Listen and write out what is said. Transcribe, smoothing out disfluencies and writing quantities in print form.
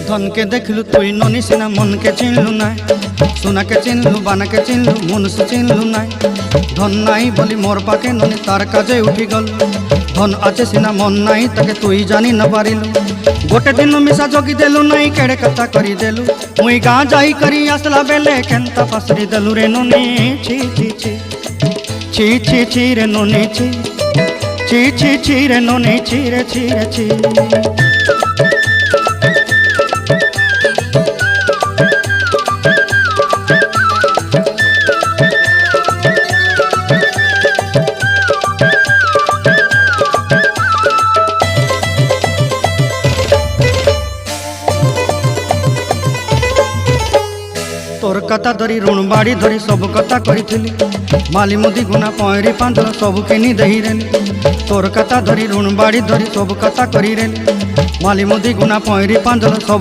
धन के देखलु तुई ननी सिना मन के चिन्हलु ना सोना के चिन्हलु बाना के चिन्हलु मनुष्य चिन्हलु ना धन नाई बोली मोर पाके ननी तार काजे उठी गल धन आचे सिना मन नाई ताके तुई जानी न पारिलु गोटे दिन मिसा जगी देलु नाई केड़े कथा करी देलु मुई गाँ जाई करी आसला बेले केंता पासरी देलु रे ननी छी छी छी छी छी छी रे ननी छी छी छी छी रे ननी छी रे छी रे छी तोर कथा धरी ऋण बाड़ी धरी सब कथा करी माली मुदी गुना पयरी पांदल सब किनी दही रेली तोर कथा धरी ऋण बाड़ी धरी सब कथा करी रेली माली मुदी गुना पयरी पांदल सब